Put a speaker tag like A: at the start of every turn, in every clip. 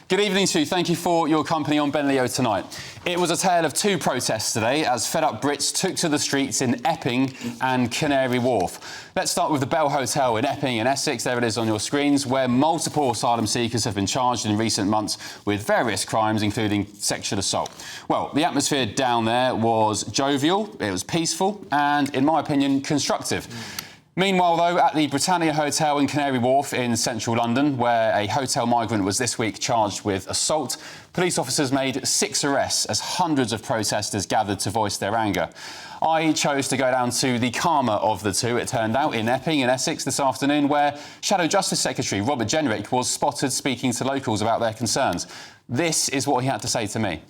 A: Good evening to you. Thank you for your company on Ben Leo tonight. It was a tale of two protests today as fed-up Brits took to the streets in Epping and Canary Wharf. Let's start with the Bell Hotel in Epping in Essex. There it is on your screens, where multiple asylum seekers have been charged in recent months with various crimes, including sexual assault. Well, the atmosphere down there was jovial, it was peaceful and, in my opinion, constructive. Meanwhile, though, at the Britannia Hotel in Canary Wharf in central London, where a hotel migrant was this week charged with assault, police officers made 6 arrests as hundreds of protesters gathered to voice their anger. I chose to go down to the calmer of the two, it turned out, in Epping in Essex this afternoon, where Shadow Justice Secretary Robert Jenrick was spotted speaking to locals about their concerns. This is what he had to say to me.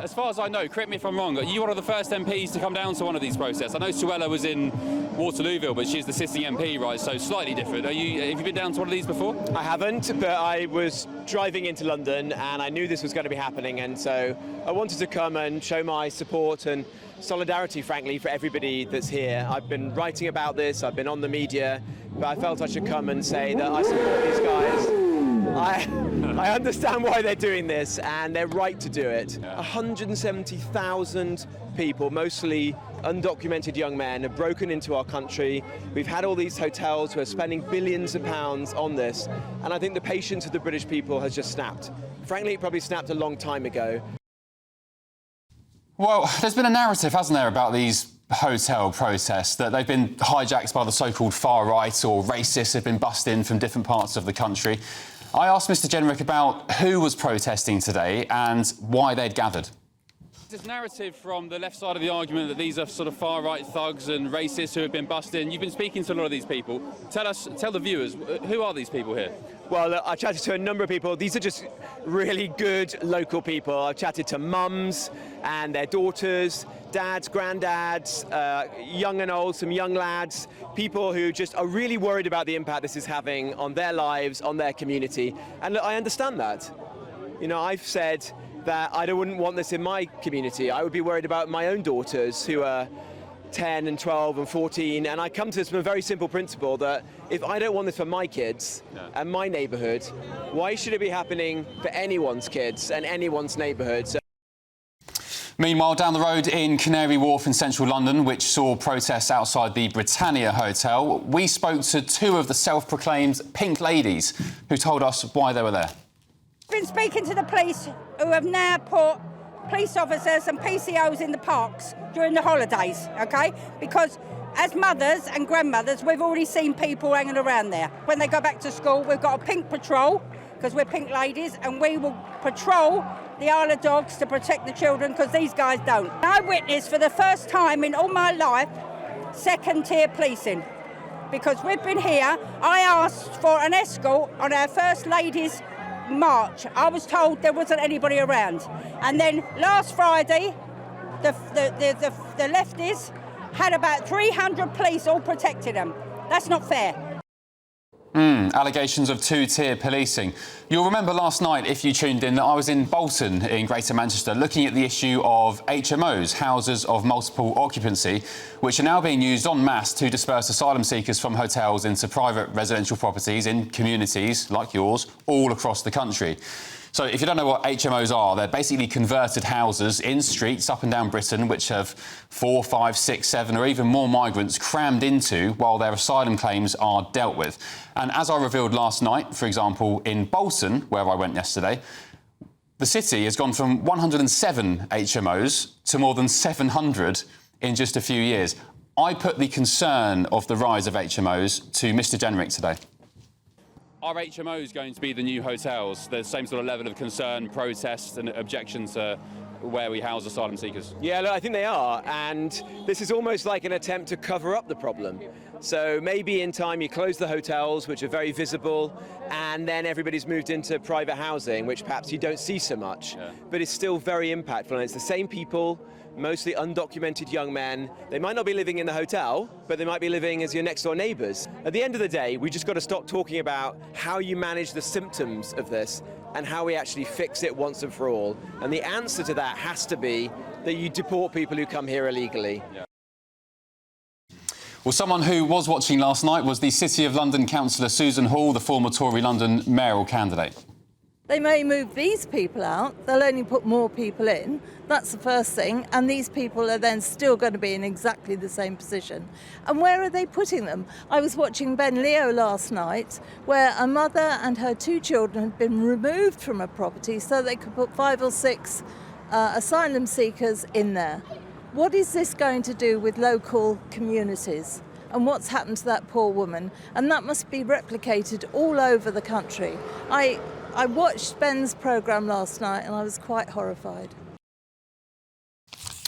B: As far as I know, correct me if I'm wrong, are you one of the first MPs to come down to one of these protests? I know Suella was in Waterlooville, but she's the sitting MP, right, so slightly different. Have you been down to one of these before?
C: I haven't, but I was driving into London and I knew this was going to be happening, and so I wanted to come and show my support and solidarity, frankly, for everybody that's here. I've been writing about this, I've been on the media, but I felt I should come and say that I support these guys. I understand why they're doing this, and they're right to do it. 170,000 people, mostly undocumented young men, have broken into our country. We've had all these hotels who are spending billions of pounds on this, and I think the patience of the British people has just snapped. Frankly, it probably snapped a long time ago.
A: Well, there's been a narrative, hasn't there, about these hotel protests, that they've been hijacked by the so-called far right, or racists have been bussed in from different parts of the country. I asked Mr Jenrick about who was protesting today and why they'd gathered.
B: This narrative from the left side of the argument that these are sort of far-right thugs and racists who have been bussed in. You've been speaking to a lot of these people. Tell the viewers, who are these people here?
C: Well, I chatted to a number of people. These are just really good local people. I've chatted to mums and their daughters, dads, granddads, young and old, some young lads, people who just are really worried about the impact this is having on their lives, on their community. And look, I understand that. You know, I've said that I wouldn't want this in my community. I would be worried about my own daughters who are 10 and 12 and 14, and I come to this from a very simple principle that if I don't want this for my kids and my neighbourhood, why should it be happening for anyone's kids and anyone's neighbourhood?
A: Meanwhile, down the road in Canary Wharf in central London, which saw protests outside the Britannia Hotel, we spoke to 2 of the self-proclaimed pink ladies who told us why they were there.
D: I've been speaking to the police, who have now put police officers and PCOs in the parks during the holidays, OK? Because as mothers and grandmothers, we've already seen people hanging around there. When they go back to school, we've got a pink patrol, because we're pink ladies, and we will patrol the Isle of Dogs to protect the children, because these guys don't. I witnessed for the first time in all my life second-tier policing, because we've been here. I asked for an escort on our First Ladies' march. I was told there wasn't anybody around. And then last Friday, the lefties had about 300 police all protecting them. That's not fair.
A: Allegations of 2-tier policing. You'll remember last night, if you tuned in, that I was in Bolton in Greater Manchester looking at the issue of HMOs, houses of multiple occupancy, which are now being used en masse to disperse asylum seekers from hotels into private residential properties in communities like yours all across the country. So if you don't know what HMOs are, they're basically converted houses in streets up and down Britain which have 4, 5, 6, 7 or even more migrants crammed into while their asylum claims are dealt with. And as I revealed last night, for example, in Bolton, where I went yesterday, the city has gone from 107 HMOs to more than 700 in just a few years. I put the concern of the rise of HMOs to Mr Jenrick today.
B: Are HMOs going to be the new hotels? The same sort of level of concern, protest and objection to where we house asylum seekers?
C: Yeah, look, I think they are, and this is almost like an attempt to cover up the problem. So maybe in time you close the hotels, which are very visible, and then everybody's moved into private housing, which perhaps you don't see so much, but it's still very impactful, and it's the same people, mostly undocumented young men. They might not be living in the hotel, but they might be living as your next door neighbours. At the end of the day, we just got to stop talking about how you manage the symptoms of this and how we actually fix it once and for all. And the answer to that has to be that you deport people who come here illegally.
A: Well, someone who was watching last night was the City of London councillor Susan Hall, the former Tory London mayoral candidate.
E: They may move these people out, they'll only put more people in. That's the first thing, and these people are then still going to be in exactly the same position. And where are they putting them? I was watching Ben Leo last night, where a mother and her 2 children had been removed from a property so they could put 5 or 6 asylum seekers in there. What is this going to do with local communities? And what's happened to that poor woman? And that must be replicated all over the country. I watched Ben's programme last night and I was quite horrified.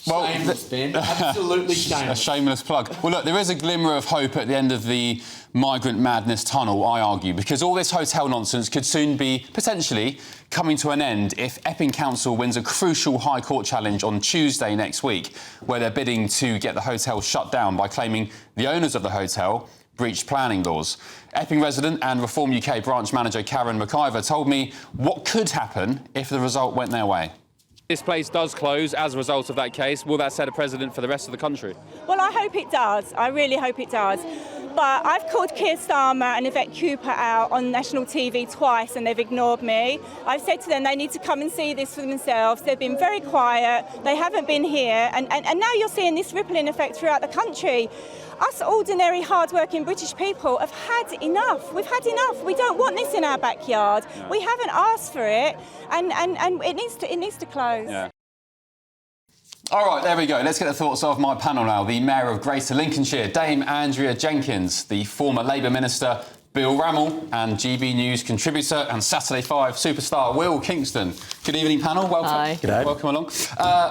A: Well,
F: shameless, Ben. Absolutely shameless.
A: A shameless plug. Well, look, there is a glimmer of hope at the end of the migrant madness tunnel, I argue, because all this hotel nonsense could soon be potentially coming to an end if Epping Council wins a crucial High Court challenge on Tuesday next week, where they're bidding to get the hotel shut down by claiming the owners of the hotel breached planning laws. Epping resident and Reform UK branch manager Karen McIver told me what could happen if the result went their way.
B: This place does close as a result of that case. Will that set a precedent for the rest of the country?
G: Well, I hope it does. I really hope it does. But I've called Keir Starmer and Yvette Cooper out on national TV twice and they've ignored me. I've said to them they need to come and see this for themselves. They've been very quiet. They haven't been here. And now you're seeing this rippling effect throughout the country. Us ordinary, hard-working British people have had enough. We've had enough. We don't want this in our backyard. No. We haven't asked for it, and it needs to close.
B: Yeah.
A: All right, there we go. Let's get the thoughts of my panel now. The Mayor of Greater Lincolnshire, Dame Andrea Jenkins, the former Labour Minister, Bill Rammell, and GB News contributor and Saturday 5 superstar Will Kingston. Good evening, panel. Welcome.
H: Hi.
A: G'day. Welcome along.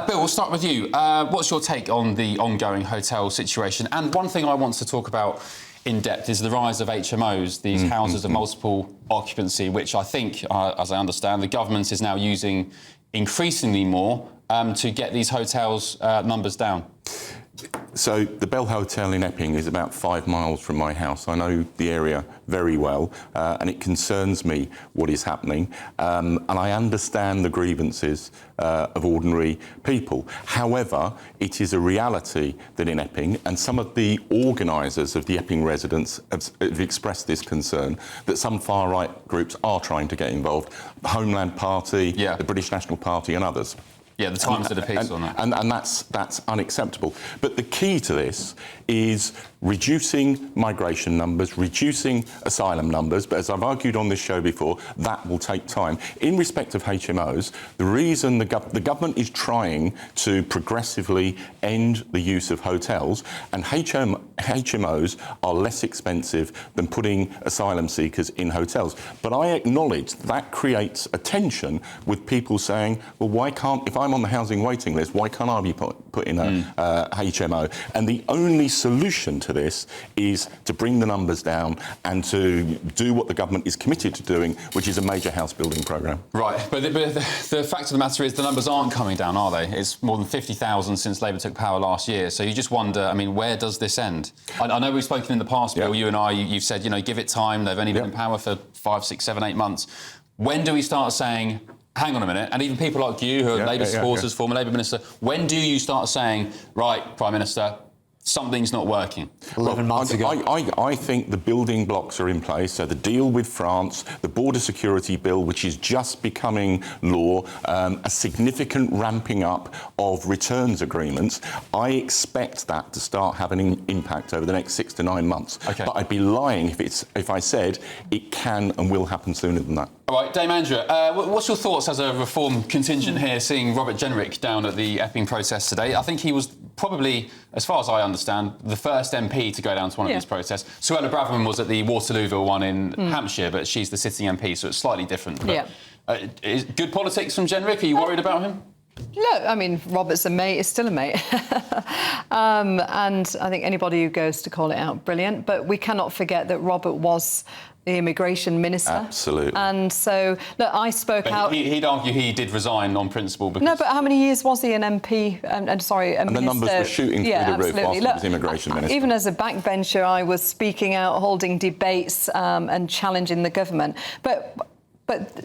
A: Bill, we'll start with you. What's your take on the ongoing hotel situation? And one thing I want to talk about in depth is the rise of HMOs, these houses of multiple occupancy, which I think, as I understand, the government is now using increasingly more to get these hotels' numbers down.
H: So the Bell Hotel in Epping is about 5 miles from my house. I know the area very well, and it concerns me what is happening. And I understand the grievances of ordinary people. However, it is a reality that in Epping, and some of the organisers of the Epping residents have expressed this concern, that some far-right groups are trying to get involved. The Homeland Party, the British National Party and others.
A: Yeah, the Times did a piece on that.
H: And that's unacceptable. But the key to this is reducing migration numbers, reducing asylum numbers. But as I've argued on this show before, that will take time. In respect of HMOs, the reason the government is trying to progressively end the use of hotels, and HMOs are less expensive than putting asylum seekers in hotels. But I acknowledge that creates a tension with people saying, well, why can't, if I'm on the housing waiting list, why can't I be put in a HMO? And the only solution to this is to bring the numbers down and to do what the government is committed to doing, which is a major house building programme.
A: Right, but the fact of the matter is the numbers aren't coming down, are they? It's more than 50,000 since Labour took power last year. So you just wonder, I mean, where does this end? I know we've spoken in the past, Bill, you and I, you've said, you know, give it time. They've only been in power for 5, 6, 7, 8 months. When do we start saying, hang on a minute, and even people like you who are Labour supporters, former Labour Minister, when do you start saying, right, Prime Minister, something's not working?
F: 11 months ago.
H: I think the building blocks are in place. So the deal with France, the border security bill, which is just becoming law, a significant ramping up of returns agreements. I expect that to start having an impact over the next 6 to 9 months. Okay. But I'd be lying if I said it can and will happen sooner than that.
A: All right, Dame Andrea, what's your thoughts as a Reform contingent here, seeing Robert Jenrick down at the Epping protest today? I think he was probably, as far as I understand, the first MP to go down to one of these protests. Suella Braverman was at the Waterlooville one in Hampshire, but she's the sitting MP, so it's slightly different. But, is good politics from Jenrick? Are you worried about him?
I: Look, I mean, Robert's a mate, is still a mate. And I think anybody who goes to call it out, brilliant. But we cannot forget that Robert was the immigration minister.
H: Absolutely.
I: And so, look, I spoke out...
A: He'd argue he did resign on principle because...
I: No, but how many years was he an MP? And
H: the numbers were shooting through the roof whilst he was immigration minister.
I: Even as a backbencher, I was speaking out, holding debates and challenging the government. But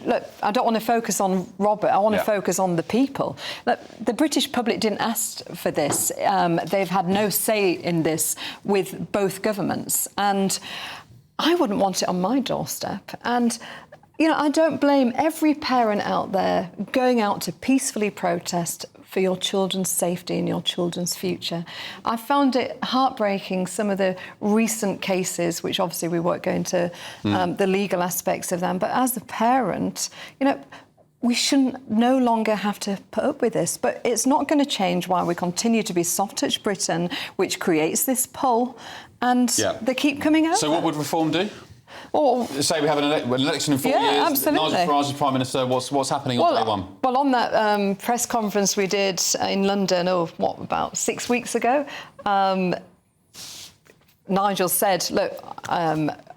I: look, I don't want to focus on Robert. I want to focus on the people. Look, the British public didn't ask for this. They've had no say in this with both governments. And I wouldn't want it on my doorstep. And You know, I don't blame every parent out there going out to peacefully protest for your children's safety and your children's future. I found it heartbreaking, some of the recent cases, which obviously we won't go into the legal aspects of them, but as a parent, you know, we shouldn't no longer have to put up with this, but it's not going to change while we continue to be soft-touch Britain, which creates this pull, and they keep coming out.
A: So what would reform do?
I: Well,
A: say we have an election in 4 years.
I: Absolutely.
A: Nigel Farage is Prime Minister. What's happening on day one?
I: Well, on that press conference we did in London, about 6 weeks ago, Nigel said, look,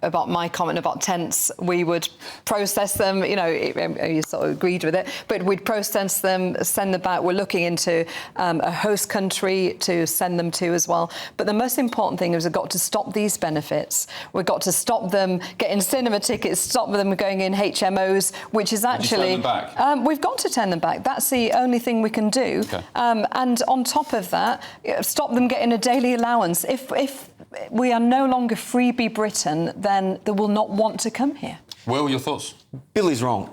I: about my comment about tents, we would process them, you know, you sort of agreed with it, but we'd process them, send them back. We're looking into a host country to send them to as well. But the most important thing is we've got to stop these benefits. We've got to stop them getting cinema tickets, stop them going in HMOs, which is actually...
A: Would you turn them back?
I: We've got to turn them back. That's the only thing we can do.
A: Okay.
I: And on top of that, stop them getting a daily allowance. If we are no longer freebie Britain, then they will not want to come here.
A: Will, your thoughts?
F: Billy's wrong.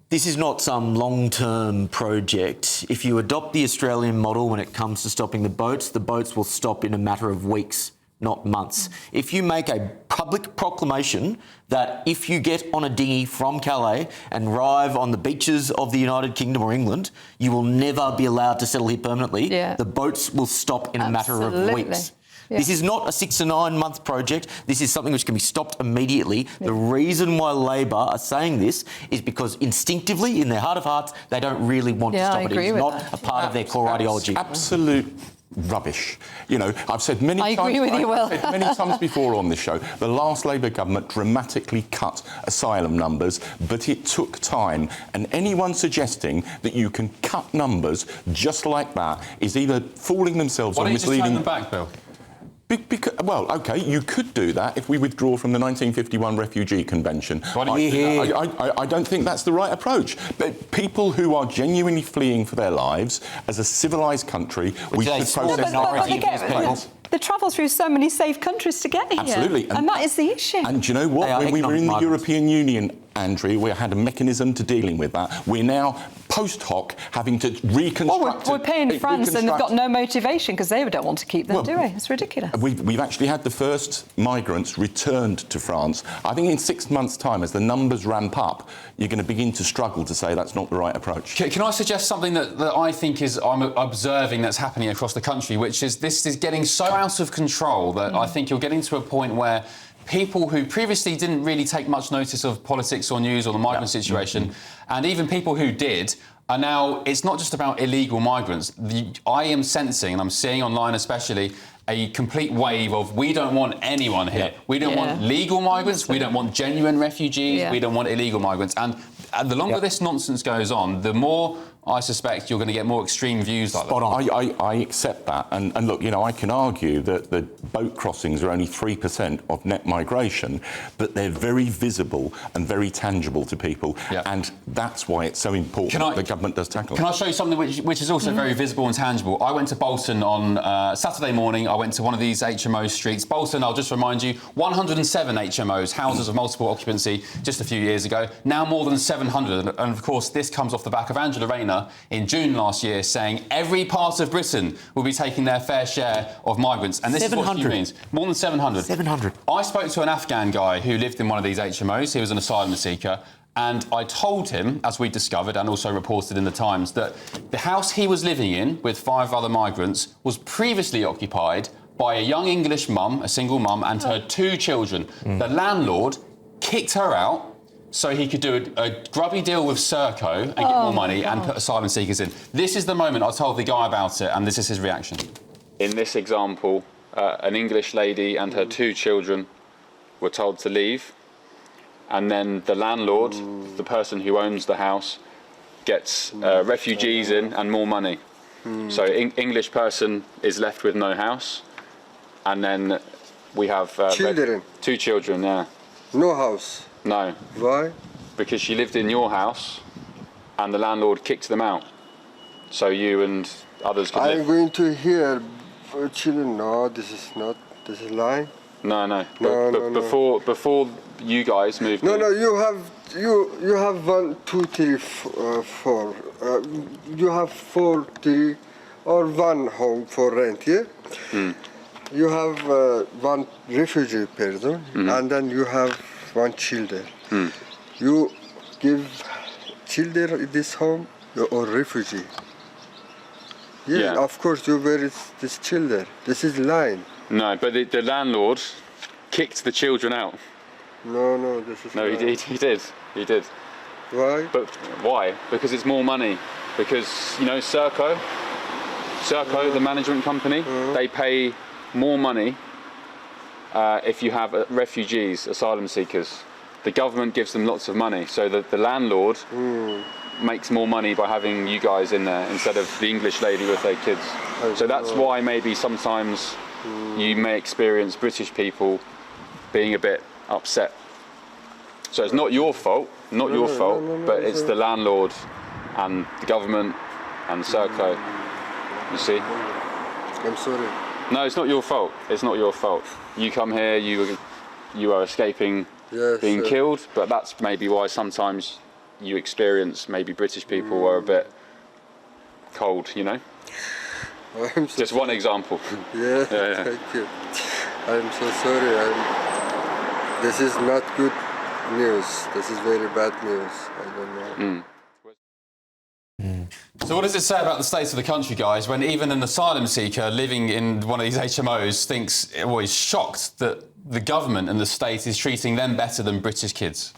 F: This is not some long-term project. If you adopt the Australian model when it comes to stopping the boats will stop in a matter of weeks, not months. If you make a public proclamation that if you get on a dinghy from Calais and arrive on the beaches of the United Kingdom or England, you will never be allowed to settle here permanently, the boats will stop in a matter of weeks. Yeah. This is not a 6 to 9 month project. This is something which can be stopped immediately. Yeah. The reason why Labor are saying this is because instinctively, in their heart of hearts, they don't really want to stop it. It's not a part of their core ideology.
H: Absolute rubbish. You know, I've said many times...
I: I agree with you, Will.
H: I've said many times before on this show, the last Labour government dramatically cut asylum numbers, but it took time. And anyone suggesting that you can cut numbers just like that is either fooling themselves or misleading...
A: Why don't you just turn them back, Bill?
H: Because, well, OK, you could do that if we withdraw from the 1951 Refugee Convention. I don't think that's the right approach. But people who are genuinely fleeing for their lives, as a civilised country, we should process...
I: They travel through so many safe countries to get here.
H: Absolutely.
I: And that is the issue.
H: And do you know what? When we were in the European Union, Andrew, we had a mechanism to dealing with that. We're now, post hoc, having to reconstruct...
I: Well, we're paying France and they've got no motivation because they don't want to keep them, do we? It's ridiculous.
H: We've actually had the first migrants returned to France. I think in 6 months' time, as the numbers ramp up, you're going to begin to struggle to say that's not the right approach.
A: Can I suggest something that I think I'm observing that's happening across the country, which is this is getting so out of control that I think you're getting to a point where people who previously didn't really take much notice of politics or news or the migrant situation, and even people who did, are now... It's not just about illegal migrants. I am sensing, and I'm seeing online especially, a complete wave of we don't want anyone here. We don't want legal migrants, we don't want genuine refugees, we don't want illegal migrants. And the longer this nonsense goes on, the more... I suspect you're going to get more extreme views like that.
H: I accept that. And look, you know, I can argue that the boat crossings are only 3% of net migration, but they're very visible and very tangible to people. And that's why it's so important the government does tackle it.
A: Can I show you something which is also very visible and tangible? I went to Bolton on Saturday morning. I went to one of these HMO streets. Bolton, I'll just remind you, 107 HMOs, houses of multiple occupancy, just a few years ago. Now more than 700. And, of course, this comes off the back of Angela Rayner in June last year saying every part of Britain will be taking their fair share of migrants. And this is what she means. More than 700.
F: 700.
A: I spoke to an Afghan guy who lived in one of these HMOs. He was an asylum seeker. And I told him, as we discovered and also reported in the Times, that the house he was living in with 5 other migrants was previously occupied by a young English mum, a single mum, and her 2 children. The landlord kicked her out so he could do a grubby deal with Serco and get more money and put asylum seekers in. This is the moment I told the guy about it, and this is his reaction. In this example, an English lady and her 2 children were told to leave, and then the landlord, the person who owns the house, gets refugees in and more money. So English person is left with no house, and then we have...
J: children?
A: 2 children,
J: No house?
A: No.
J: Why?
A: Because she lived in your house and the landlord kicked them out. So you and others could live.
J: I'm going to hear children. No, this is not. This is lie.
B: No.
J: No.
B: Before you guys moved.
J: No,
B: in.
J: no. You have 1, 2, 3, 4. You have 4, 3, or 1 home for rent. Yeah. You have 1 refugee person, and then you have 1 children. You give children in this home or refugee. Yeah, of course you bury this children. This is line.
B: No, but the landlord kicked the children out.
J: No, this is
B: No, he did. He did.
J: Why?
B: But why? Because it's more money. Because, you know, Serco, the management company, they pay more money if you have refugees, asylum seekers. The government gives them lots of money, so the landlord makes more money by having you guys in there instead of the English lady with their kids. So that's why maybe sometimes you may experience British people being a bit upset. So it's not your fault, but it's the landlord and the government and Serco, you see?
J: I'm sorry.
B: No, it's not your fault. It's not your fault. You come here, you are escaping being killed, but that's maybe why sometimes you experience maybe British people are a bit cold, you know?
J: I'm so
B: Just one example.
J: Yeah, thank you. I'm so sorry. This is not good news. This is very bad news. I don't know.
A: So what does it say about the state of the country, guys, when even an asylum seeker living in one of these HMOs thinks, or is shocked that the government and the state is treating them better than British kids?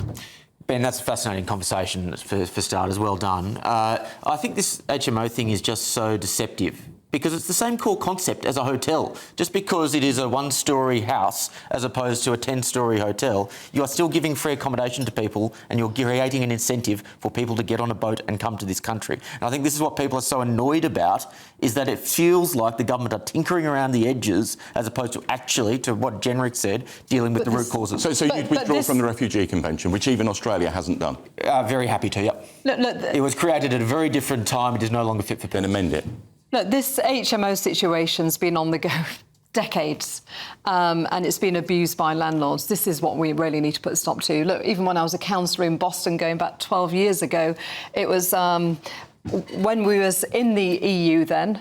F: Ben, that's a fascinating conversation for starters. Well done. I think this HMO thing is just so deceptive because it's the same core concept as a hotel. Just because it is a 1-storey house as opposed to a 10-storey hotel, you are still giving free accommodation to people and you're creating an incentive for people to get on a boat and come to this country. And I think this is what people are so annoyed about, is that it feels like the government are tinkering around the edges as opposed to actually, to what Jenrick said, dealing with the root causes.
H: So you'd withdraw from the Refugee Convention, which even Australia hasn't done?
F: Very happy to, yep.
I: Look,
F: it was created at a very different time. It is no longer fit for purpose.
H: Then amend it.
I: Look, this HMO situation's been on the go decades, and it's been abused by landlords. This is what we really need to put a stop to. Look, even when I was a councillor in Boston going back 12 years ago, it was when we was in the EU then,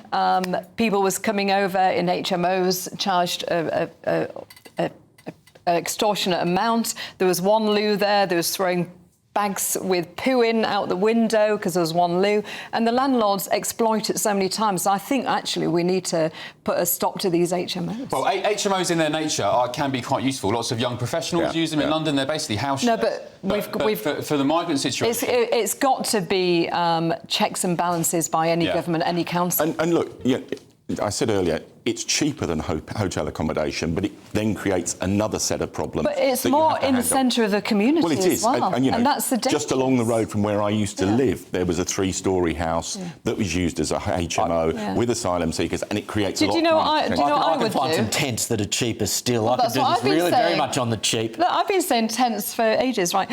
I: people was coming over in HMOs, charged an extortionate amount. There was one loo there, there was throwing bags with poo in out the window because there was one loo, and the landlords exploit it so many times. So I think actually we need to put a stop to these HMOs.
A: Well, HMOs in their nature can be quite useful. Lots of young professionals use them in London. They're basically house shares.
I: No, but we've
A: for the migrant situation,
I: it's got to be checks and balances by any government, any council.
H: And look, I said earlier, it's cheaper than hotel accommodation, but it then creates another set of problems.
I: But it's more in the centre of the community
H: well, it is.
I: as well. And that's the
H: just along the road from where I used to live, there was a 3-storey house that was used as a HMO with asylum seekers, and it creates a lot of money.
I: Do you know what I would do?
F: I can find some tents that are cheaper still.
I: Well,
F: I can do this really very much on the cheap.
I: Look, I've been saying tents for ages, right?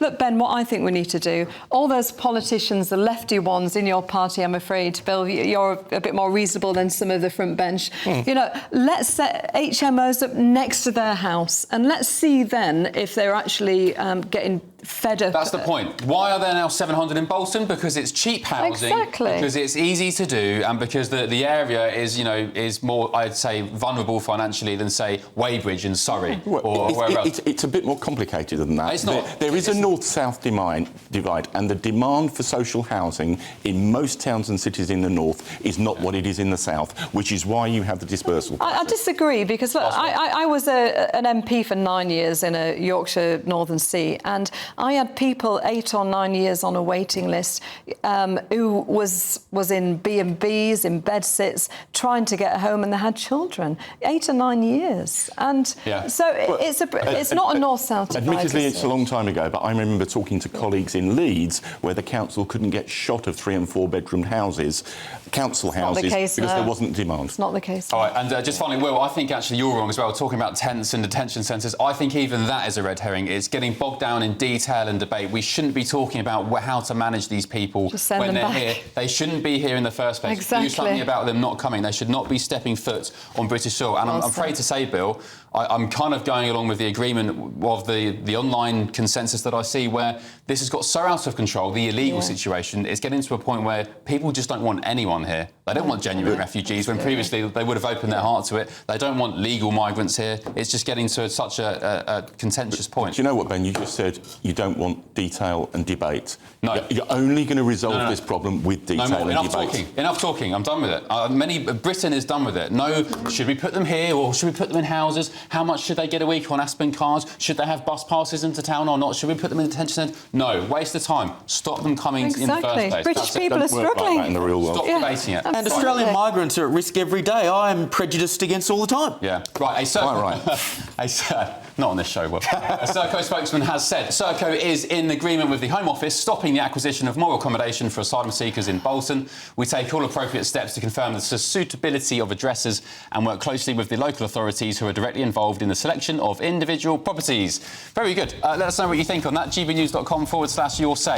I: Look, Ben, what I think we need to do, all those politicians, the lefty ones in your party, I'm afraid, Bill, you're a bit more reasonable than some of the front bench. You know, let's set HMOs up next to their house and let's see then if they're actually getting fed up.
A: That's the point. Why are there now 700 in Bolton? Because it's cheap housing.
I: Exactly.
A: Because it's easy to do, and because the area is more, I'd say, vulnerable financially than, say, Weybridge in Surrey or wherever else.
H: It's a bit more complicated than that.
A: It's not.
H: There is a north-south divide, and the demand for social housing in most towns and cities in the north is not what it is in the south, which is why you have the dispersal process.
I: I disagree, because look, I was an MP for 9 years in a Yorkshire Northern Sea, and I had people 8 or 9 years on a waiting list who was in B&Bs, in bedsits, trying to get home, and they had children. 8 or 9 years. And so it's not a north-south divide.
H: Admittedly, it's a long time ago, but I remember talking to colleagues in Leeds where the council couldn't get shot of 3- and 4-bedroom houses, council houses, because there wasn't demand.
I: It's not the case.
A: All right, and just finally, Will, I think actually you're wrong as well, talking about tents and detention centres. I think even that is a red herring. It's getting bogged down in detail detail and debate. We shouldn't be talking about how to manage these people when they're here. They shouldn't be here in the first place.
I: Exactly.
A: Do something about them not coming. They should not be stepping foot on British soil. And I'm afraid to say, Bill, I'm kind of going along with the agreement of the online consensus that I see, where this has got so out of control, the illegal situation. It's getting to a point where people just don't want anyone here. They don't want genuine refugees, when previously they would have opened their heart to it. They don't want legal migrants here. It's just getting to such a contentious point.
H: Do you know what, Ben? You just said you don't want detail and debate.
A: No.
H: You're only going to resolve this problem with detail and debate.
A: Enough talking. I'm done with it. Britain is done with it. No, should we put them here or should we put them in houses? How much should they get a week on Aspen cards? Should they have bus passes into town or not? Should we put them in detention centre? No, waste of time. Stop them coming in the first place.
I: British people are struggling.
H: Like in the real world.
A: Stop debating it.
F: And Australian migrants are at risk every day. I am prejudiced against all the time.
A: Yeah. Right, not on this show, well. A Serco spokesman has said Serco is in agreement with the Home Office stopping the acquisition of more accommodation for asylum seekers in Bolton. We take all appropriate steps to confirm the suitability of addresses and work closely with the local authorities who are directly involved in the selection of individual properties. Very good. Let us know what you think on that. gbnews.com/your say.